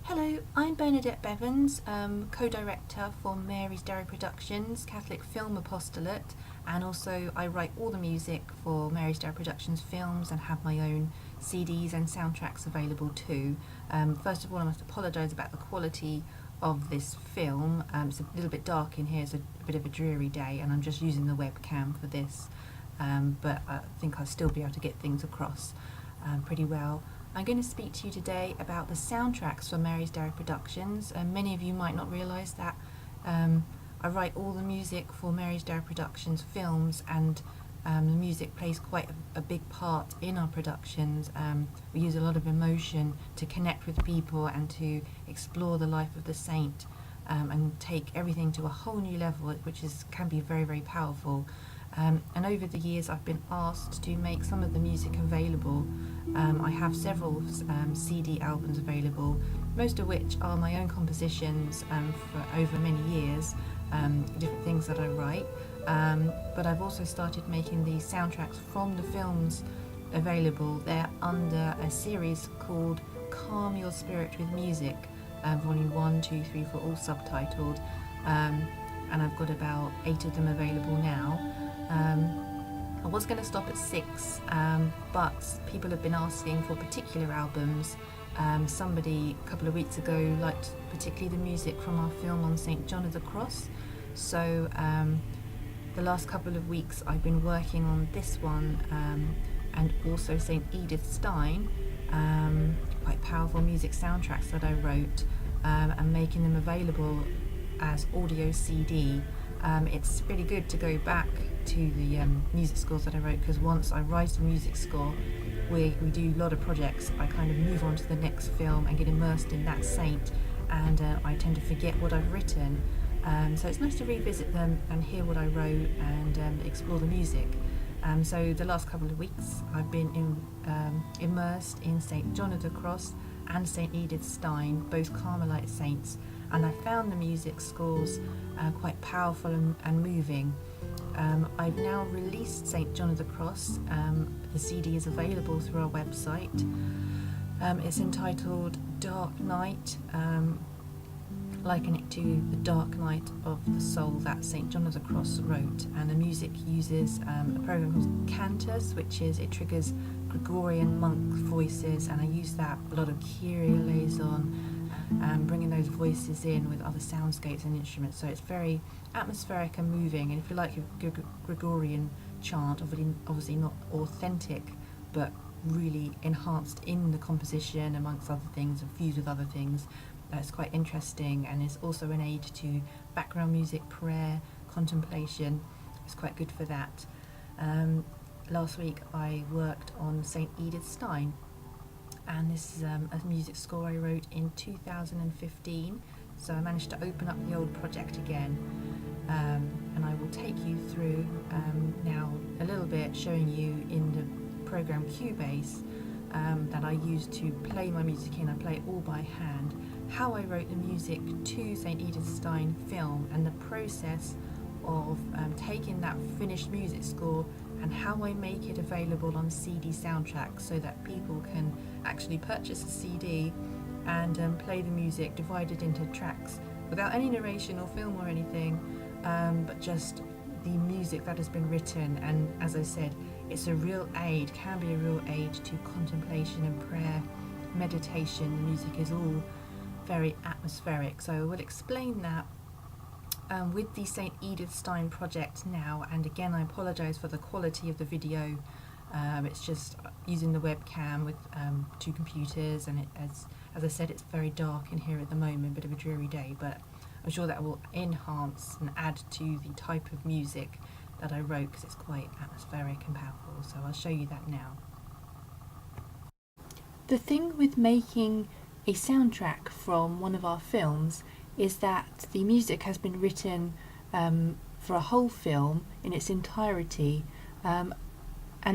Hello, I'm Bernadette Bevans, co-director for Mary's Dowry Productions, Catholic Film Apostolate, and also I write all the music for Mary's Dowry Productions films and have my own CDs and soundtracks available too. First of all, I must apologise about the quality of this film. It's a little bit dark in here, it's a bit of a dreary day, and I'm just using the webcam for this, but I think I'll still be able to get things across pretty well. I'm going to speak to you today about the soundtracks for Mary's Dowry Productions. Many of you might not realise that I write all the music for Mary's Dowry Productions films, and the music plays quite a big part in our productions. We use a lot of emotion to connect with people and to explore the life of the saint and take everything to a whole new level, which can be very, very powerful. And over the years I've been asked to make some of the music available. I have several CD albums available, most of which are my own compositions for over many years, different things that I write. But I've also started making the soundtracks from the films available. They're under a series called Calm Your Spirit with Music, volume 1, 2, 3, 4, all subtitled. And I've got about 8 of them available now. I was going to stop at 6, but people have been asking for particular albums. Somebody a couple of weeks ago liked particularly the music from our film on St. John of the Cross, so the last couple of weeks I've been working on this one and also St. Edith Stein, quite powerful music soundtracks that I wrote, and making them available as audio CD. It's really good to go back to the music scores that I wrote, because once I write a music score, we do a lot of projects. I kind of move on to the next film and get immersed in that saint, and I tend to forget what I've written. So it's nice to revisit them and hear what I wrote and explore the music. So the last couple of weeks I've been immersed in St. John of the Cross and St. Edith Stein, both Carmelite saints, and I found the music scores quite powerful and moving. I've now released St. John of the Cross. The CD is available through our website. It's entitled Dark Night, liken it to the dark night of the soul that St. John of the Cross wrote. And the music uses a program called Cantus, it triggers Gregorian monk voices, and I use that a lot of Kyrie eleison, bringing those voices in with other soundscapes and instruments. So it's very atmospheric and moving, and if you like a Gregorian chant, obviously not authentic, but really enhanced in the composition amongst other things and fused with other things, it's quite interesting, and it's also an aid to background music, prayer, contemplation. It's quite good for that. Last week I worked on St. Edith Stein, and this is a music score I wrote in 2015, so I managed to open up the old project again, and I will take you through now a little bit, showing you in the program Cubase that I use to play my music in. I play it all by hand, how I wrote the music to St. Edith Stein film, and the process of taking that finished music score and how I make it available on CD soundtracks, so that people can actually purchase a CD and play the music divided into tracks without any narration or film or anything, but just the music that has been written. And as I said, it's a real aid, can be a real aid to contemplation and prayer, meditation. The music is all very atmospheric, so we'll explain that with the St. Edith Stein project now. And again, I apologise for the quality of the video. It's just using the webcam with 2 computers, and as I said, it's very dark in here at the moment, bit of a dreary day, but I'm sure that will enhance and add to the type of music that I wrote, because it's quite atmospheric and powerful. So I'll show you that now. The thing with making a soundtrack from one of our films is that the music has been written for a whole film in its entirety, and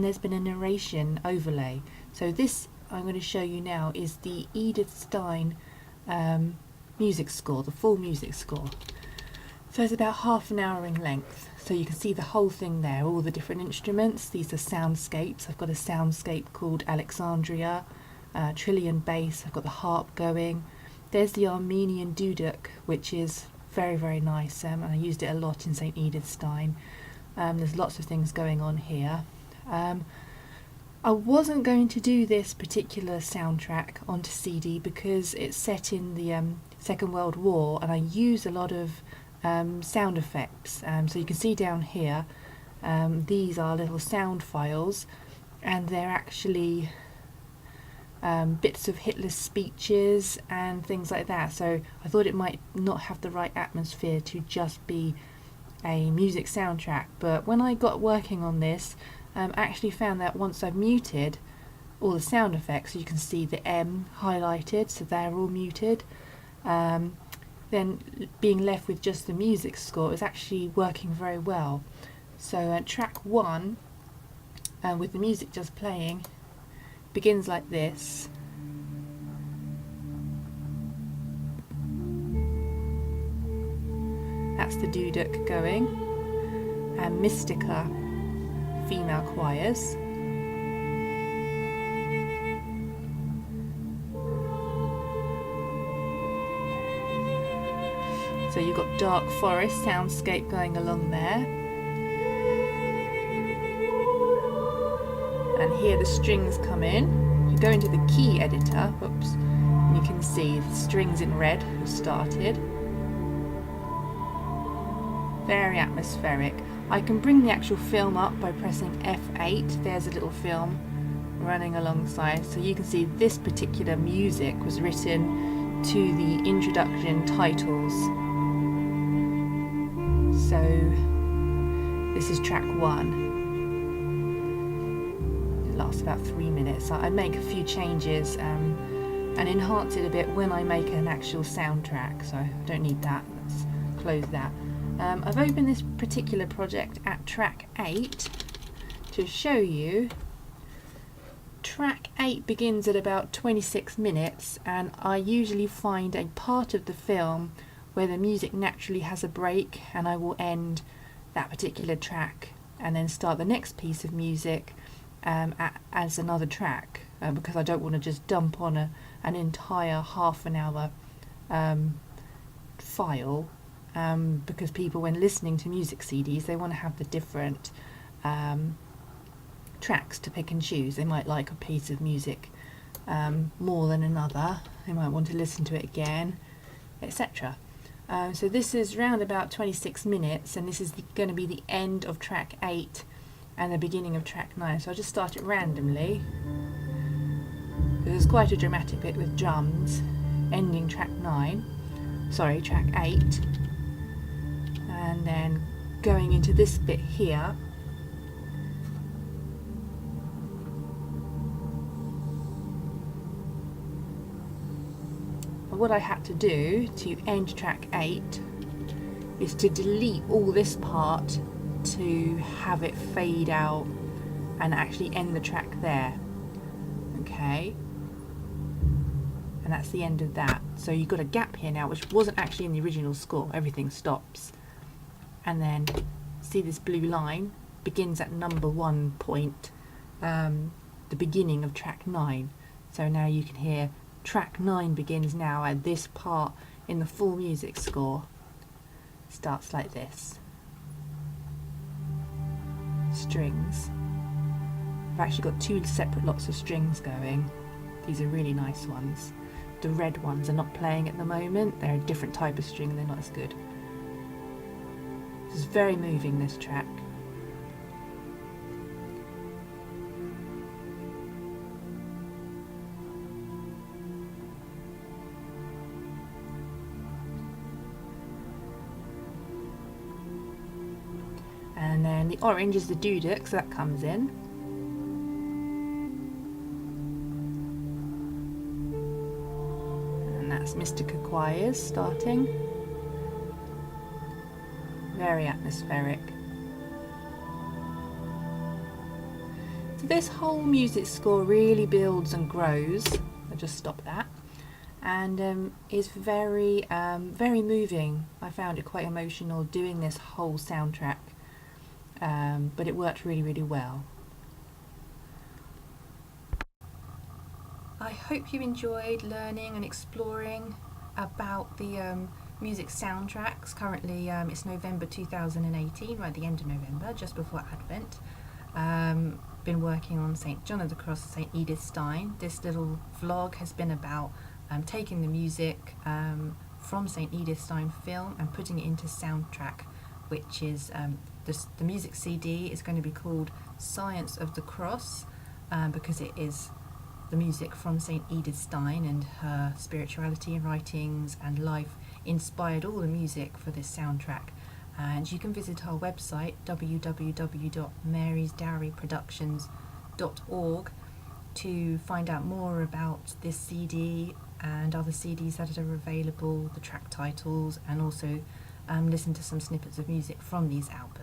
there's been a narration overlay. So this I'm going to show you now is the Edith Stein music score, the full music score. So it's about half an hour in length, so you can see the whole thing there, all the different instruments. These are soundscapes. I've got a soundscape called Alexandria, trillion bass, I've got the harp going, There's the Armenian duduk, which is very, very nice, and I used it a lot in St. Edith Stein. There's lots of things going on here. I wasn't going to do this particular soundtrack onto CD because it's set in the Second World War, and I use a lot of sound effects. So you can see down here, these are little sound files, and they're actually bits of Hitler's speeches and things like that. So I thought it might not have the right atmosphere to just be a music soundtrack. But when I got working on this, I actually found that once I've muted all the sound effects, you can see the M highlighted, so they're all muted. Then being left with just the music score is actually working very well. So track 1, with the music just playing, begins like this. That's the duduk going, and Mystica female choirs. So you've got dark forest soundscape going along there. And here the strings come in. You go into the key editor, and you can see the strings in red have started. Very atmospheric. I can bring the actual film up by pressing F8. There's a little film running alongside. So you can see this particular music was written to the introduction titles. So this is track 1. It lasts about 3 minutes. I make a few changes and enhance it a bit when I make an actual soundtrack. So I don't need that. Let's close that. I've opened this particular project at track 8 to show you. Track 8 begins at about 26 minutes, and I usually find a part of the film where the music naturally has a break, and I will end that particular track and then start the next piece of music as another track, because I don't want to just dump on an entire half an hour file. Because people, when listening to music CDs, they want to have the different tracks to pick and choose. They might like a piece of music more than another. They might want to listen to it again, etc. So this is round about 26 minutes, and this is going to be the end of track 8 and the beginning of track 9. So I'll just start it randomly. There's quite a dramatic bit with drums ending track 8. And then going into this bit here. What I had to do to end track 8 is to delete all this part to have it fade out and actually end the track there. Okay, and that's the end of that. So you've got a gap here now, which wasn't actually in the original score. Everything stops, and then see this blue line begins at number 1 point, the beginning of track 9. So now you can hear track 9 begins now, and this part in the full music score starts like this. Strings. I've actually got 2 separate lots of strings going. These are really nice ones. The red ones are not playing at the moment. They're a different type of string and they're not as good. This is very moving, this track. And then the orange is the duduk, so that comes in. And that's Mystica choirs starting. Very atmospheric. So this whole music score really builds and grows. I'll just stop that. And is very, very moving. I found it quite emotional doing this whole soundtrack. But it worked really, really well. I hope you enjoyed learning and exploring about the music soundtracks. Currently, it's November 2018, right at the end of November, just before Advent. Been working on St. John of the Cross, St. Edith Stein. This little vlog has been about taking the music from St. Edith Stein film and putting it into soundtrack, which is the music CD is going to be called Science of the Cross, because it is the music from St. Edith Stein, and her spirituality and writings and life inspired all the music for this soundtrack. And you can visit our website www.marysdowryproductions.org to find out more about this CD and other CDs that are available, the track titles, and also listen to some snippets of music from these albums.